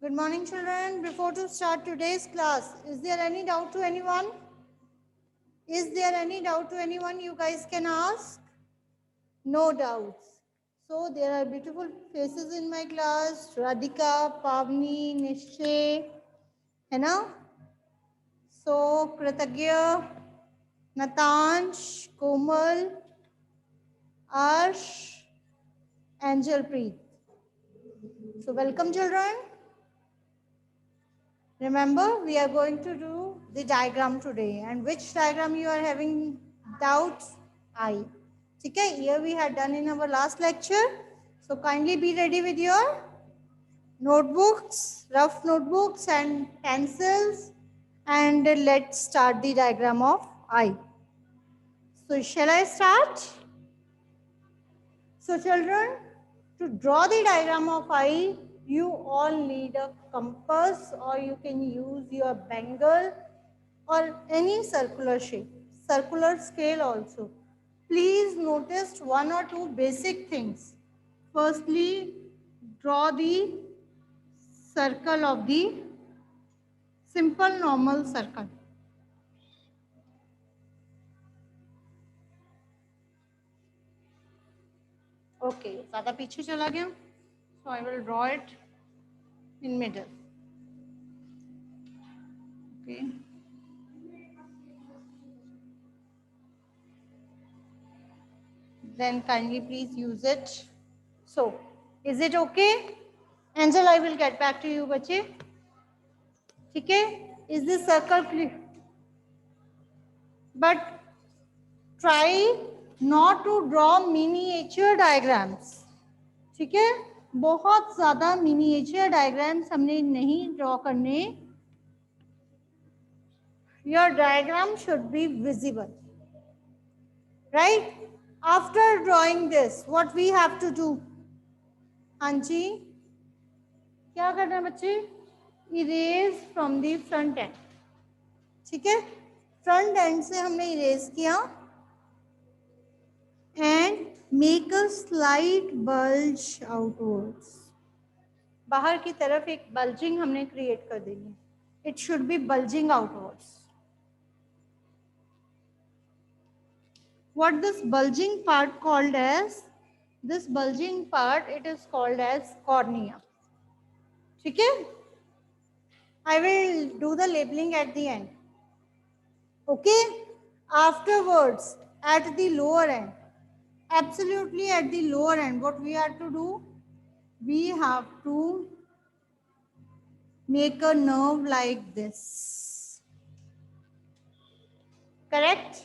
Good morning, children. Before to start today's class, is there any doubt to anyone? Is there any doubt to anyone you guys can ask? No doubts. So there are beautiful faces in my class. Radhika, Pavni, Nishchay, है ना? So Kritagya, Natansh, Komal, Arsh, Angelpreet. So welcome, children. Remember, we are going to do the diagram today. And which diagram you are having doubts? I. Okay, here we had done in our last lecture. So kindly be ready with your notebooks, rough notebooks and pencils. And let's start the diagram of I. So shall I start? So children, to draw the diagram of I, you all need a compass or you can use your Bengal or any circular shape, circular scale also. Please notice one or two basic things. Firstly, draw the circle of the simple normal circle. Okay, ज़्यादा पीछे चला गया. So I will draw it in middle. Okay. Then kindly please use it. So, is it okay? Angel, I will get back to you, बच्चे. ठीक है? Is this circle clear? But try not to draw miniature diagrams. ठीक है? बहुत ज़्यादा miniature diagrams हमने नहीं draw करने. Your diagram should be visible. Right? After drawing this, what we have to do? हाँ जी, क्या करना है बच्चे? Erase from the front end. ठीक है, फ्रंट एंड से हमने इरेज किया and make a slight bulge outwards. बाहर की तरफ एक बल्जिंग हमने क्रिएट कर देनी है. It should be bulging outwards. What this bulging part called as? This bulging part, it is called as cornea. ठीक है? I will do the labeling at the end. Okay? Afterwards, at the lower end, absolutely at the lower end, what we have to do? We have to make a nerve like this. Correct?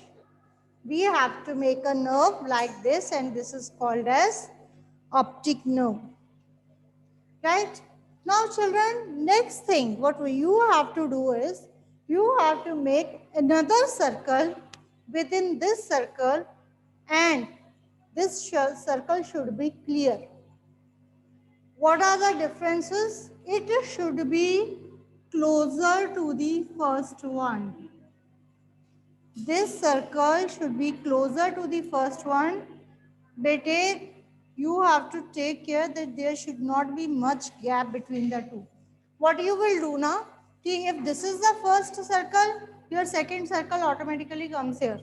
We have to make a nerve like this, and this is called as optic nerve. Right? Now children, next thing what you have to do is you have to make another circle within this circle, and this circle should be clear. What are the differences? It should be closer to the first one. This circle should be closer to the first one. Bete, you have to take care that there should not be much gap between the two. What you will do now, if this is the first circle, your second circle automatically comes here.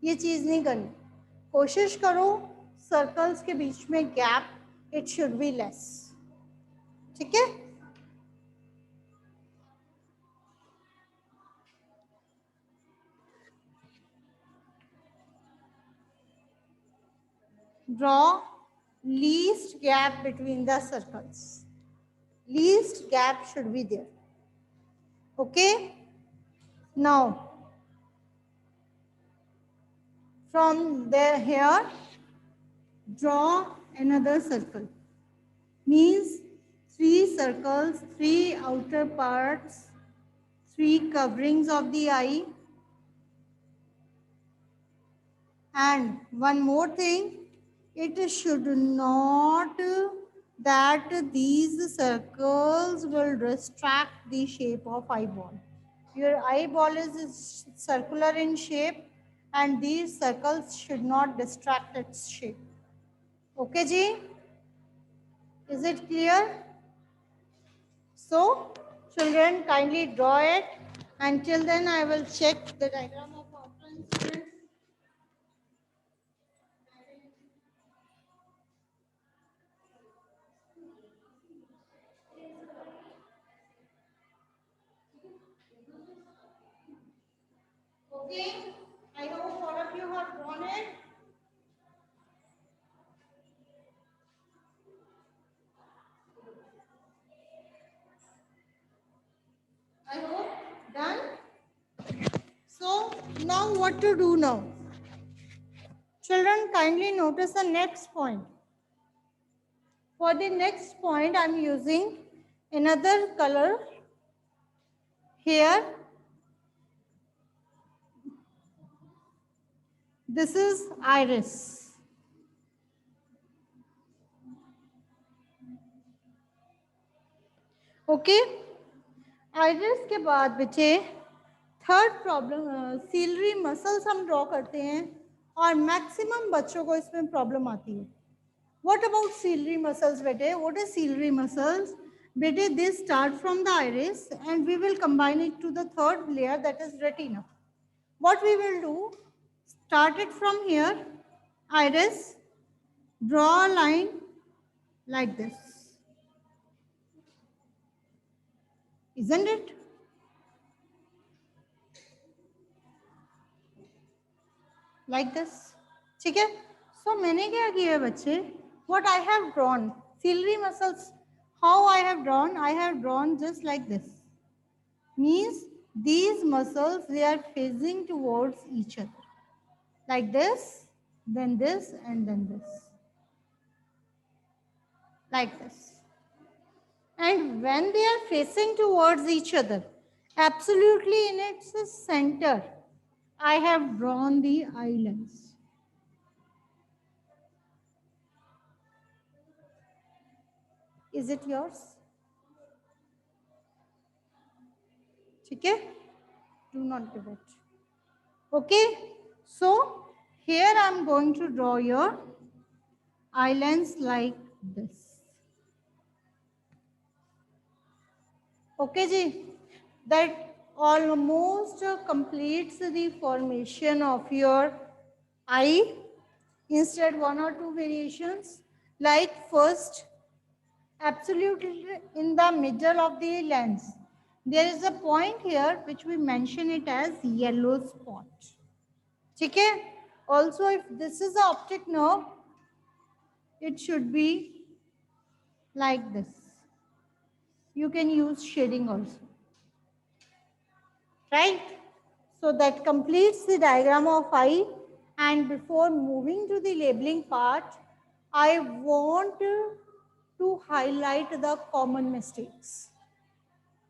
ये चीज़ नहीं करनी. कोशिश करो circles के बीच में gap it should be less. ठीक है? Draw least gap between the circles. Least gap should be there. Okay? Now, from there here, draw another circle. Means 3 circles, 3 outer parts, 3 coverings of the eye. And one more thing, it should not that these circles will distract the shape of eyeball. Your eyeball is circular in shape and these circles should not distract its shape. Okay, ji? Is it clear? So children, kindly draw it. Until then I will check the diagram of outline, students. Okay, I hope all of you have drawn it. I hope done. So now what to do now? Children, kindly notice the next point. For the next point, I am using another color here. This is iris. Okay. Iris के बाद बचे third problem, ciliary muscles हम draw करते हैं और maximum बच्चों को इसमें प्रॉब्लम आती है. व्हाट अबाउट सीलरी मसल्स बेटे? व्हाट इज सीलरी मसल्स बेटे? They start from the iris and we will combine it to the third layer, that is retina. What we will do, start it from here, iris, draw a line like this, isn't it? Like this. ठीक है. So मैंने क्या किया है बच्चे? What I have drawn, ciliary muscles, how I have drawn? I have drawn just like this. Means these muscles, they are facing towards each other. Like this, then this, and then this. Like this. And when they are facing towards each other, absolutely in its center, I have drawn the eye lens. Is it yours? Okay? Do not give it. Okay? So, here I am going to draw your eye lens like this. Okay, ji? That almost completes the formation of your eye. Instead, one or two variations. Like first, absolutely in the middle of the lens, there is a point here which we mention it as yellow spot. Okay? Also, if this is the optic nerve, it should be like this. You can use shading also. Right? So that completes the diagram of eye. And before moving to the labeling part, I want to highlight the common mistakes.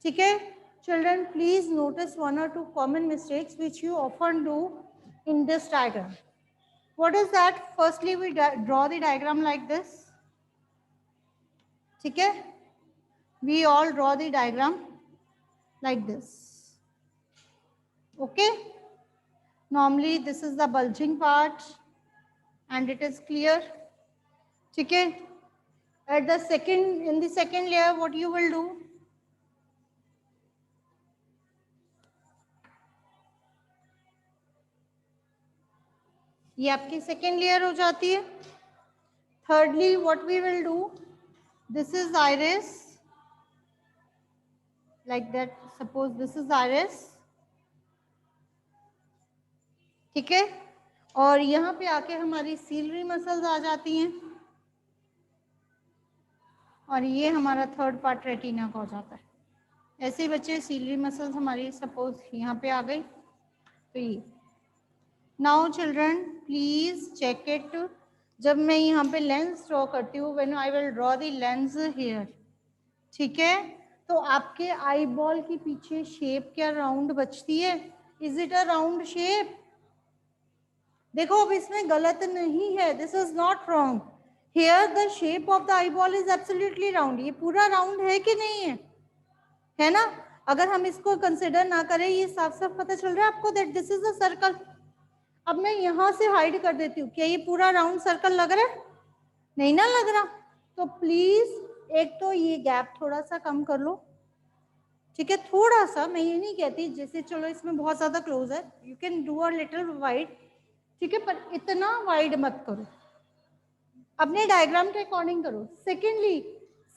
Okay? Children, please notice one or two common mistakes which you often do in this diagram. What is that? Firstly, we draw the diagram like this. Okay? We all draw the diagram like this. Okay? Normally, this is the bulging part and it is clear. Okay? In the second layer, what you will do? ये आपकी second layer हो जाती है. Thirdly, what we will do? This is iris. Like that. Suppose this is iris. ठीक है? और यहाँ पे आके हमारी सीलरी मसल्स आ जाती हैं और ये हमारा थर्ड पार्ट रेटिना का हो जाता है. ऐसे ही बच्चे सीलरी मसल्स हमारी सपोज यहाँ पे आ गई तो ये. Now children please check it. जब मैं यहाँ पे लेंस ड्रॉ करती हूँ, when I will draw the lens here, ठीक है, तो आपके आई बॉल के पीछे शेप क्या राउंड बचती है? Is it a round shape? देखो अब इसमें गलत नहीं है, this is not wrong. Here the shape of the eye ball is absolutely round. ये पूरा राउंड है कि नहीं है? है ना? अगर हम इसको कंसिडर ना करें, ये साफ साफ पता चल रहा है आपको that this is a circle. अब मैं यहाँ से हाइड कर देती हूँ, क्या ये पूरा राउंड सर्कल लग रहा है? नहीं ना लग रहा. तो प्लीज एक तो ये गैप थोड़ा सा कम कर लो. ठीक है, थोड़ा सा, मैं ये नहीं कहती जैसे चलो इसमें बहुत ज़्यादा क्लोज है, you can do a little wide, ठीक है, पर इतना वाइड मत करो, अपने डायग्राम के अकॉर्डिंग करो। सेकेंडली,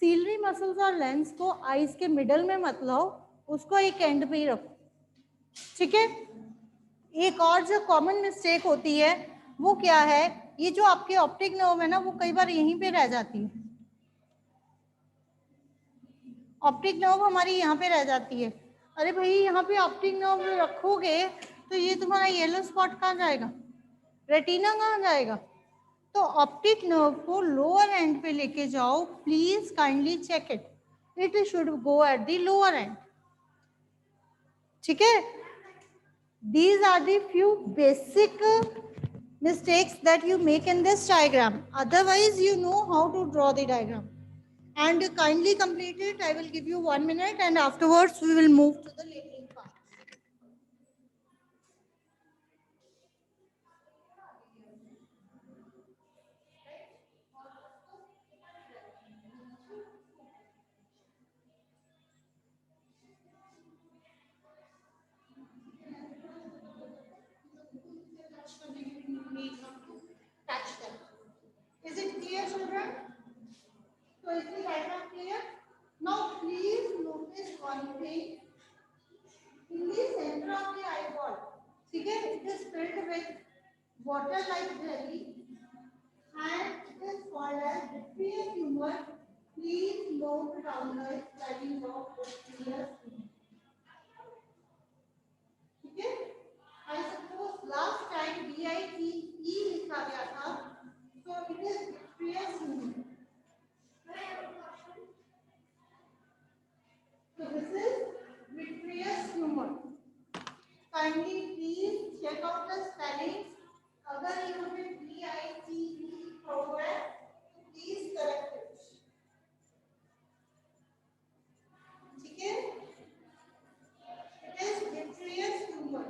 सीलरी मसल्स और लेंस को आईज के मिडल में मत लाओ, उसको एक एंड पे ही रखो, ठीक है। एक और जो कॉमन मिस्टेक होती है वो क्या है, ये जो आपके ऑप्टिक नर्व है ना, वो कई बार यहीं पे रह जाती है, ऑप्टिक नर्व हमारी यहाँ पे रह जाती है। अरे भाई, यहाँ पे ऑप्टिक नर्व रखोगे तो ये तुम्हारा येलो स्पॉट कहाँ जाएगा, रेटिना कहाँ जाएगा। तो ऑप्टिक नर्व को लोअर एंड पे लेके जाओ, please kindly check it, it should go at the lower end, ठीक है। These are the few basic mistakes that you make in this diagram. Otherwise, you know how to draw the diagram. And kindly complete it. I will give you 1 minute, and afterwards we will move to the labeling part. Touch them. Is it clear, children? So is the diagram clear? Now please notice one thing. In the center of the eyeball, okay, it is filled with water-like jelly, and it is called as vitreous humor. Please note down the spelling of vitreous humor. Okay? I suppose last time VITE लिखा गया था, so it is vitreous humor. So this is vitreous humor. Kindly please check out the spellings. अगर यहाँ पे VITE लिखा हुआ है, please correct it. ठीक है? It is vitreous humor.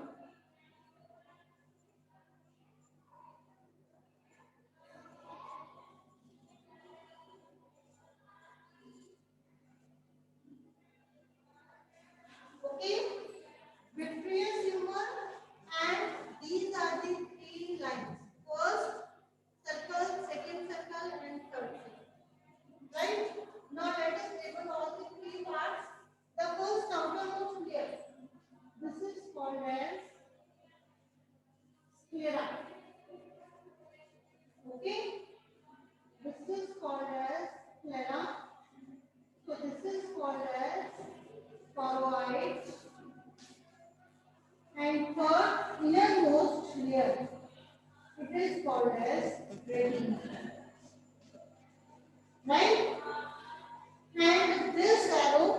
Okay? Vitreous humor, and these are the three lines. First circle, second circle, and third circle. Right? Now let us label all the three parts. The first outermost layer. This is called as sclera. Okay? This is called as sclera. So this is called as choroid. And third innermost layer, it is called as retina. Right? And this arrow,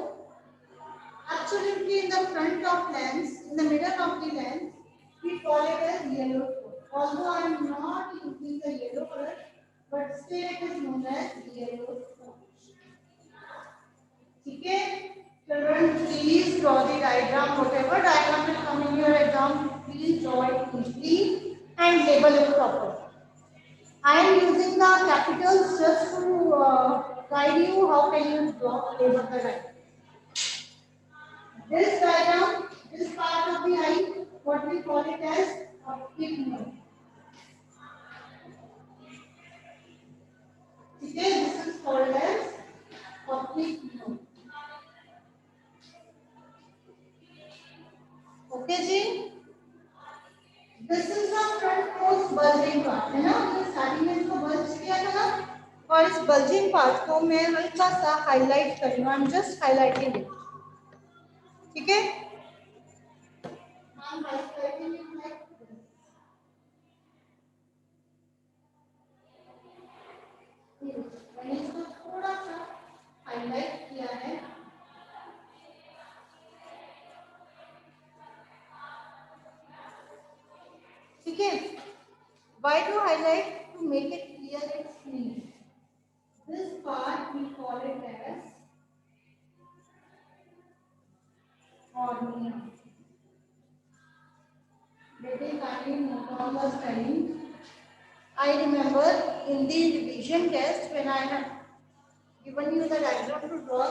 absolutely in the front of lens, in the middle of the lens, we call it as yellow tone. Although I am not using the yellow color, but still it is known as yellow tone. Okay? Children, please draw the diagram. Whatever diagram will come in your exam, please draw it neatly and label it properly. I am using the capitals just to guide you how can you draw label the diagram. This diagram, this part of the eye, what we call it as optic nerve. Okay, this is called as optic nerve. Okay, ji? This is the frontmost bulging part, है ना? ये starting में इसको bulge किया था ना? और इस bulging part को मैं हल्का सा highlight कर रही हूँ. I'm just highlighting it. ठीक है? I'm highlighting it like this. मैंने इसको थोड़ा सा highlight किया है. ठीक है? Why to highlight? To make it clear and clean. This part we call it as cornea. Let me kindly note on the spelling. I remember in the revision test when I had given you the diagram to draw,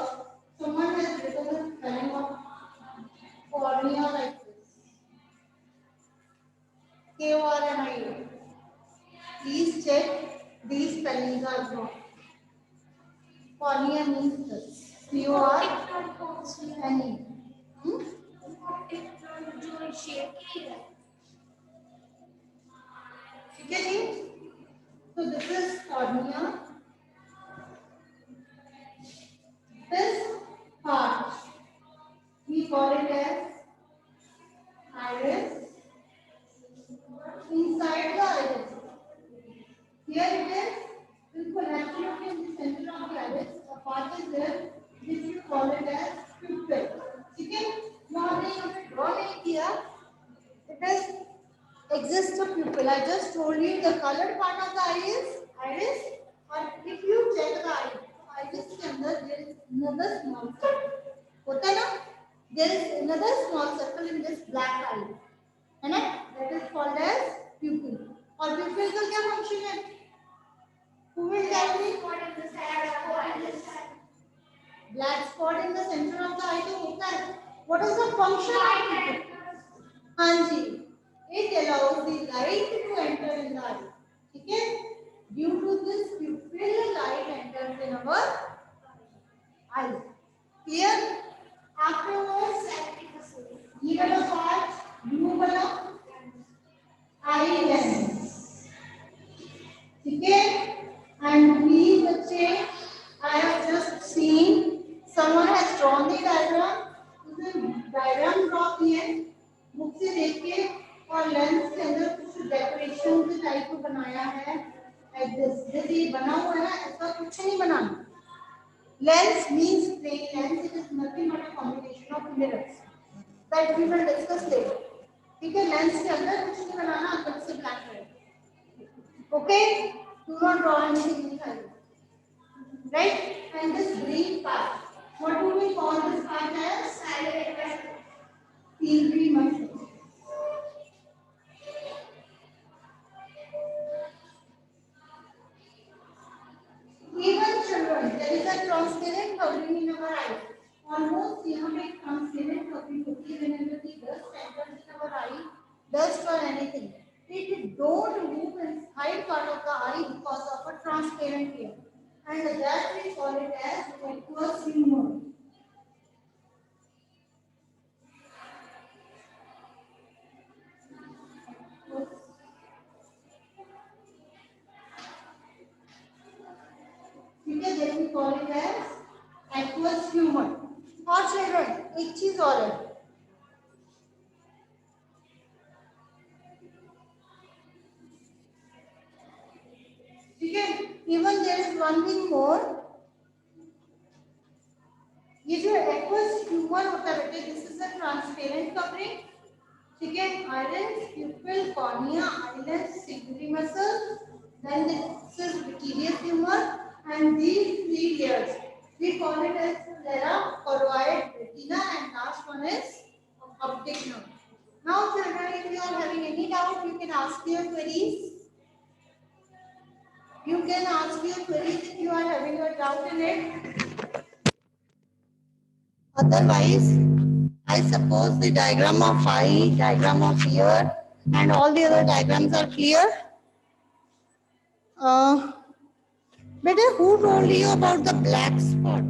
someone has written the spelling of cornea like this. K-O-R-N-I-A. Please check these spellings are wrong. Cornea means this. C-O-R-N-E. ठीक है जी? So this is cornea. This part we call it as iris. Inside the iris. Here it is. बिल्कुल absolutely in the center of the iris. A part is there which you call it as pupil. ठीक है? यहाँ हमने draw नहीं किया. It is exists a pupil. I just told you the colored part of the iris. और if you check the iris के अंदर there is another small circle. होता है ना? There is another small circle in this black eye. है ना? That is called as pupil. और pupil का क्या function है? Who will tell me? Black spot in the center of the eye तो होता है. What is the function of pupil? हाँ जी. It allows the light to enter in the eye. ठीक है? Due to this pupil, light enters in our eye. Clear? Afterwards, ये वाला part, blue वाला eye lens. ठीक है? And we बच्चे, I have just seen someone has drawn the diagram. उसने diagram draw की है. बुक से देख के और लेंस के अंदर कुछ डेकोरेशन के टाइप को बनाया है. जैसे ये बना हुआ है ना, ऐसा कुछ नहीं बनाना. Lens means plain lens. It is nothing but a combination of mirrors that we will discuss later. ठीक है? लेंस के अंदर कुछ नहीं बनाना, अंदर से ब्लैक रहेगा. Okay? Do not draw anything inside. Right? And this green part. What do we call this part as? Field muscle. Even children, there is a transparent covering in our eye. Almost यहाँ पे transparent covering होती है whenever the dust enters in our eye, dust or anything. It don't move inside part of the eye because of a transparent layer, and that we call it as aqueous humor. ठीक है? Then we call it as aqueous humor. और children, एक चीज और है. ठीक है? Even there is one thing more. ये जो aqueous humor होता है बेटे, this is a transparent covering. ठीक है? Iris, pupil, cornea, eyelens, ciliary muscle. Then this is vitreous humor, and these three layers we call it as sclera, choroid, retina, and last one is optic nerve. Now, children, if you are having any doubt, you can ask your queries. You can ask your queries if you are having a doubt in it. Otherwise, I suppose the diagram of eye, diagram of ear, and all the other diagrams are clear. Beta, who told you about the black spot?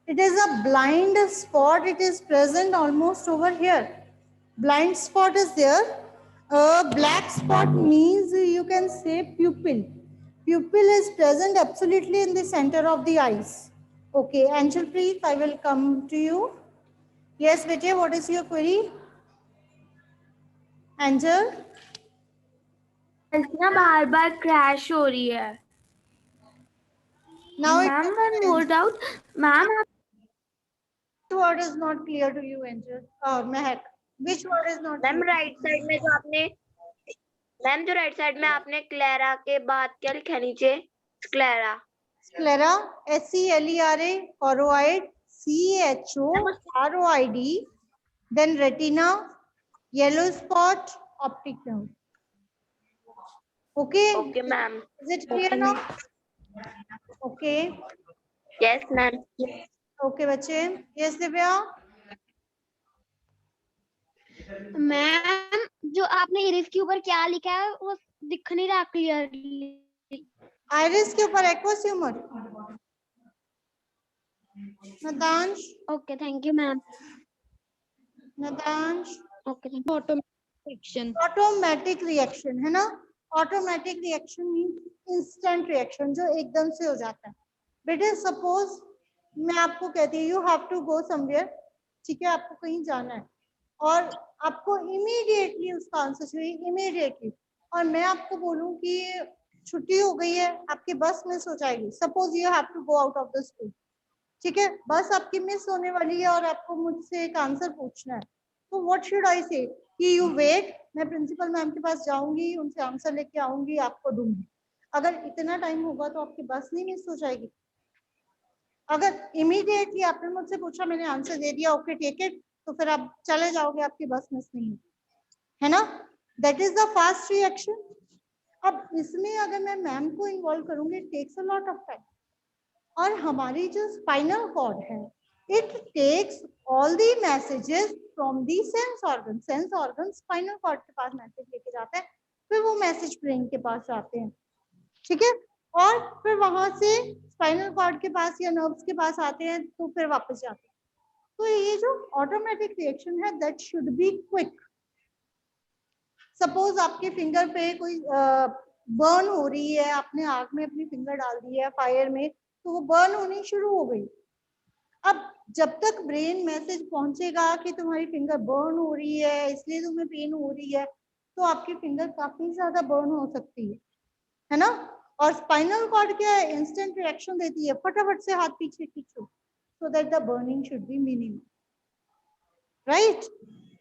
It is a blind spot. It is present almost over here. Blind spot is there. Black spot means you can say pupil. Pupil is present absolutely in the center of the eyes. Okay, Anjalpreet, I will come to you. Yes, Vijay, what is your query? Angel? ना बार बार crash हो रही है. Now ma'am one more doubt. Ma'am which word is not clear to you, Angel? Mehak, which word is not ma'am clear? Right side में जो आपने ma'am जो right side में आपने क्लेरा के बाद क्या लिखा नीचे? Sclera. Sclera, SCLERA, choroid, CHOROID, then retina, yellow spot, optic nerve. Okay? Okay ma'am. Is it clear now? Okay. Yes ma'am. Okay बच्चे, यस दिव्या। मैम जो आपने इरेज के ऊपर क्या लिखा है वो दिख नहीं रहा क्लियरली। आइरिस के ऊपर aqueous humour. Natansh, okay thank you ma'am. Natansh, okay automatic reaction. Automatic reaction है ना। Automatic reaction mean instant reaction, जो एकदम से हो जाता है। बेटे सपोज मैं आपको कहती हूँ you have to go somewhere, ठीक है, आपको कहीं जाना है और आपको इमीडिएटली उसका आंसर चाहिए, इमीडिएटली, और मैं आपको बोलूं कि छुट्टी हो गई है, आपकी बस मिस हो जाएगी। Suppose you have to go out of the school, ठीक है, बस आपकी मिस होने वाली है और आपको मुझसे एक आंसर पूछना है, तो व्हाट शुड आई से कि यू वेट, मैं प्रिंसिपल मैम के पास जाऊंगी, उनसे आंसर लेके आऊंगी, आपको दूंगी। अगर इतना टाइम होगा तो आपकी बस नहीं मिस हो जाएगी। अगर इमीडिएटली आपने मुझसे पूछा, मैंने आंसर दे दिया, ओके टेक इट, तो फिर आप चले जाओगे, आपकी बस मिस नहीं है ना। That is the fast reaction. अब इसमें अगर मैं मैम को इन्वॉल्व करूंगी, takes a lot of time. और हमारी जो स्पाइनल कॉर्ड है, it takes all the messages from the sense organ. Sense organ spinal cord के पास मैसेज लेके जाते हैं, फिर वो मैसेज ब्रेन के पास आते हैं, ठीक है, और फिर वहां से स्पाइनल कॉर्ड के पास या नर्व्स के पास आते हैं, तो फिर वापस जाते हैं। तो ये जो ऑटोमेटिक रिएक्शन है, that should be quick. Suppose आपके फिंगर पे कोई बर्न हो रही है, आपने आग में अपनी फिंगर डाल दी है फायर में, तो वो बर्न होनी शुरू हो गई। अब जब तक ब्रेन मैसेज पहुंचेगा कि तुम्हारी फिंगर बर्न हो रही है, इसलिए तुम्हें पेन हो रही है, तो आपकी फिंगर काफी ज्यादा बर्न हो सकती है ना। और स्पाइनल कॉर्ड क्या है, इंस्टेंट रिएक्शन देती है, फटाफट से हाथ पीछे खींचो, so that the burning should be minimum, right?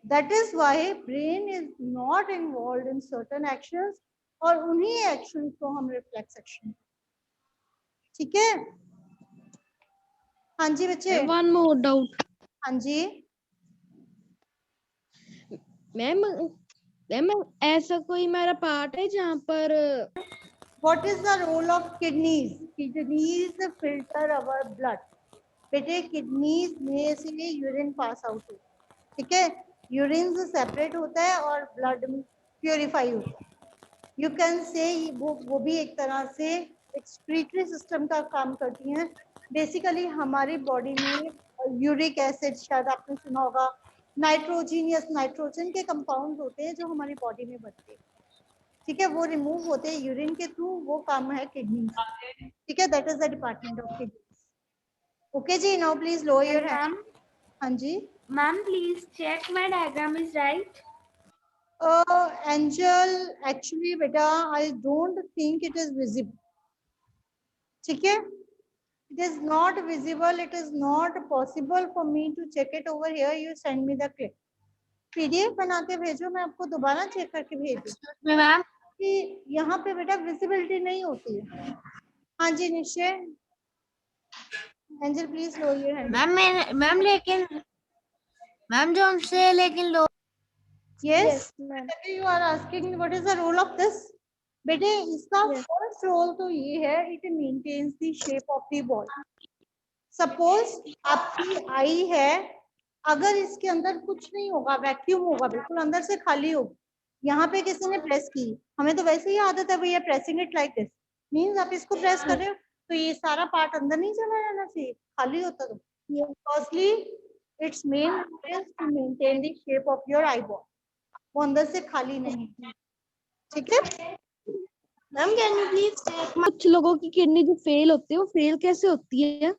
That is why brain is not involved in certain actions, और उन्हीं actions को हम reflex action, ठीक है। हाँ जी बच्चे। One more doubt. हाँ जी मैम मैम ऐसा कोई मेरा पार्ट है जहाँ पर what is the role of kidneys? Kidneys filter our blood. बेटे किडनीज में से यूरिन पास आउट होता है, ठीक है, यूरिन से सेपरेट होता है और ब्लड प्योरीफाई होता है। यू कैन से वो भी एक तरह से एक्सक्रीटरी सिस्टम का काम करती हैं। बेसिकली हमारी बॉडी में यूरिक एसिड, शायद आपने सुना होगा, नाइट्रोजीनियस, नाइट्रोजन के कंपाउंड होते हैं जो हमारी बॉडी में बनते हैं, ठीक है, वो रिमूव होते हैं यूरिन के थ्रू, वो काम है किडनी, ठीक है, that is the department of kidney. Okay जी, now please lower your hand. हाँ जी ma'am please check my diagram is right. Angel, actually बेटा I don't think it is visible, ठीक है, it is not visible, it is not possible for me to check it over here, you send me the clip, PDF बना के भेजो, मैं आपको दोबारा check करके भेज दूँ मैम कि यहाँ पे बेटा विजिबिलिटी नहीं होती है। हाँ जी Nishchay, Angel please low your hand. Ma'am लेकिन मैम जो हमसे लेकिन लो yes you are asking what is the role of this. बेटे इसका फर्स्ट रोल तो ये है, it maintains the shape of the ball. Suppose आपकी आई है, अगर इसके अंदर कुछ नहीं होगा, वैक्यूम होगा, बिल्कुल अंदर से खाली होगी, यहाँ पे किसी ने प्रेस की, हमें तो वैसे ही आदत है भैया pressing it like this, means आप इसको प्रेस कर रहे हो तो ये सारा पार्ट अंदर नहीं चला जाना चाहिए, खाली होता तो। Firstly it's main to maintain the shape of your eyeball, वो अंदर से खाली नहीं, ठीक है। मैम कैन यू प्लीज कुछ लोगों की किडनी जो फेल होती है वो फेल कैसे होती है?